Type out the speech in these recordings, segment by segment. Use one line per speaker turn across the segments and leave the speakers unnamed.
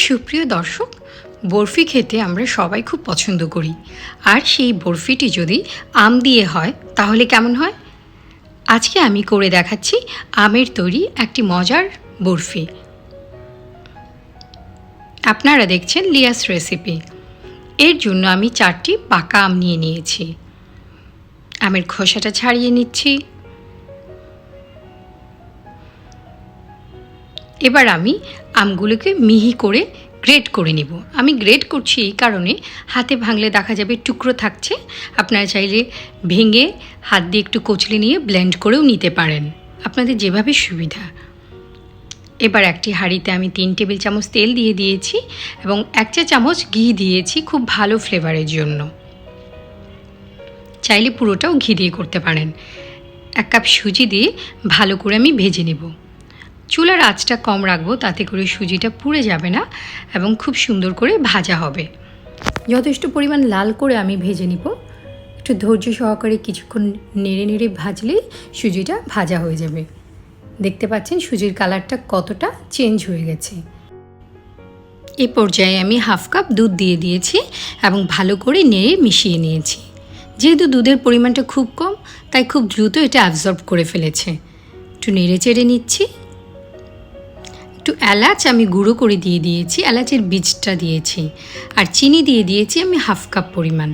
সুপ্রিয় দর্শক, বরফি খেতে আমরা সবাই খুব পছন্দ করি। আর সেই বরফিটি যদি আম দিয়ে হয় তাহলে কেমন হয়? আজকে আমি করে দেখাচ্ছি আমের তৈরি একটি মজার বরফি। আপনারা দেখছেন লিয়াস রেসিপি। এর জন্য আমি 4টি পাকা আম নিয়ে নিয়েছি। আমের খোসাটা ছাড়িয়ে নিচ্ছি। এবার আমি আমগুলোকে মিহি করে গ্রেট করে নিব। আমি গ্রেট করছি এই কারণে, হাতে ভাঙলে দেখা যাবে টুকরো থাকছে। আপনারা চাইলে ভেঙে হাত দিয়ে একটু কচলে নিয়ে ব্লেন্ড করেও নিতে পারেন, আপনাদের যেভাবে সুবিধা। এবার একটি হাঁড়িতে আমি 3 টেবিল চামচ তেল দিয়ে দিয়েছি এবং 1 চা চামচ ঘি দিয়েছি খুব ভালো ফ্লেভারের জন্য। চাইলে পুরোটাও ঘি দিয়ে করতে পারেন। 1 কাপ সুজি দিয়ে ভালো করে আমি ভেজে নেব। চুলার আঁচটা কম রাখবো, তাতে করে সুজিটা পুড়ে যাবে না এবং খুব সুন্দর করে ভাজা হবে। যথেষ্ট পরিমাণ লাল করে আমি ভেজে নিব। একটু ধৈর্য সহকারে কিছুক্ষণ নেড়ে নেড়ে ভাজলেই সুজিটা ভাজা হয়ে যাবে। দেখতে পাচ্ছেন সুজির কালারটা কতটা চেঞ্জ হয়ে গেছে। এ পর্যায়ে আমি 1/2 কাপ দুধ দিয়ে দিয়েছি এবং ভালো করে নেড়ে মিশিয়ে নিয়েছি। যেহেতু দুধের পরিমাণটা খুব কম, তাই খুব দ্রুত এটা অ্যাবজর্ব করে ফেলেছে। একটু নেড়ে চেড়ে নিচ্ছি। একটু এলাচ আমি গুঁড়ো করে দিয়ে দিয়েছি, এলাচের বীজটা দিয়েছি। আর চিনি দিয়ে দিয়েছি আমি 1/2 কাপ পরিমাণ।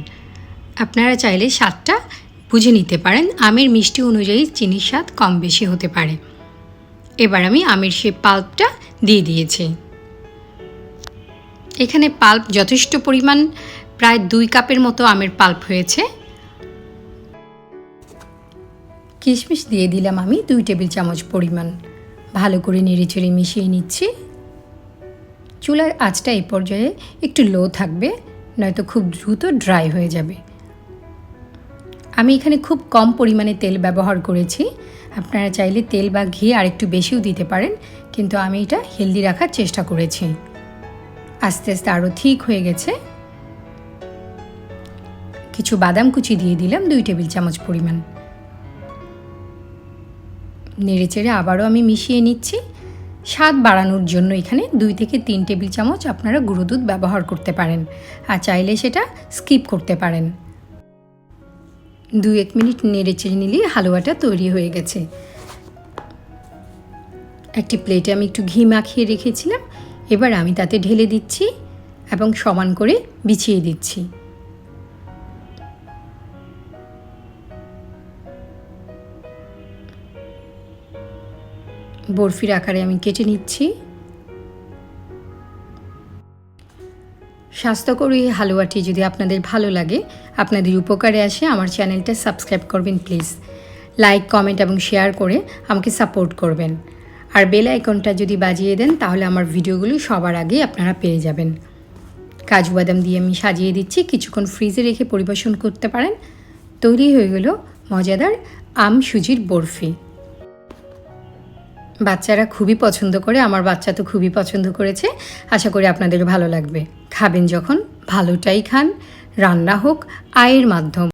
আপনারা চাইলে স্বাদটা বুঝে নিতে পারেন, আমের মিষ্টি অনুযায়ী চিনির স্বাদ কম বেশি হতে পারে। এবার আমি আমের সেই পাল্পটা দিয়ে দিয়েছি। এখানে পাল্প যথেষ্ট পরিমাণ, প্রায় 2 কাপের মতো আমের পাল্প হয়েছে। কিশমিশ দিয়ে দিলাম আমি 2 টেবিল চামচ পরিমাণ। ভালো করে নেড়েচেড়ে মিশিয়ে নিচ্ছি। চুলার আঁচটা এই পর্যায়ে একটু লো থাকবে, নয়তো খুব দ্রুত ড্রাই হয়ে যাবে। আমি এখানে খুব কম পরিমাণে তেল ব্যবহার করেছি। আপনারা চাইলে তেল বা ঘি আর একটু বেশিও দিতে পারেন, কিন্তু আমি এটা হেলদি রাখার চেষ্টা করেছি। আস্তে আস্তে আরও ঠিক হয়ে গেছে। কিছু বাদাম কুচি দিয়ে দিলাম 2 টেবিল চামচ পরিমাণ। নেড়েচেড়ে আবারও আমি মিশিয়ে নিচ্ছি। স্বাদ বাড়ানোর জন্য এখানে 2 থেকে 3 টেবিল চামচ আপনারা গুঁড়ো দুধ ব্যবহার করতে পারেন, আর চাইলে সেটা স্কিপ করতে পারেন। 2-1 মিনিট নেড়েচেড়ে নিলেই হালুয়াটা তৈরি হয়ে গেছে। একটি প্লেটে আমি একটু ঘি মাখিয়ে রেখেছিলাম, এবার আমি তাতে ঢেলে দিচ্ছি এবং সমান করে বিছিয়ে দিচ্ছি। বরফির আকারে আমি কেটে নিচ্ছি। স্বাস্থ্যকর এই হালুয়াটি যদি আপনাদের ভালো লাগে, আপনাদের উপকারে আসে, আমার চ্যানেলটা সাবস্ক্রাইব করবেন প্লিজ। লাইক, কমেন্ট এবং শেয়ার করে আমাকে সাপোর্ট করবেন। আর বেল আইকনটা যদি বাজিয়ে দেন, তাহলে আমার ভিডিওগুলো সবার আগে আপনারা পেয়ে যাবেন। কাজু বাদাম দিয়ে আমি সাজিয়ে দিচ্ছি। কিছুক্ষণ ফ্রিজে রেখে পরিবেশন করতে পারেন। তৈরি হয়ে গেল মজাদার আম সুজির বরফি। বাচ্চারা খুবই পছন্দ করে, আমার বাচ্চা তো খুবই পছন্দ করেছে। আশা করি আপনাদের ভালো লাগবে। খাবেন যখন ভালোটাই খান, রান্না হোক আয়ের মাধ্যম।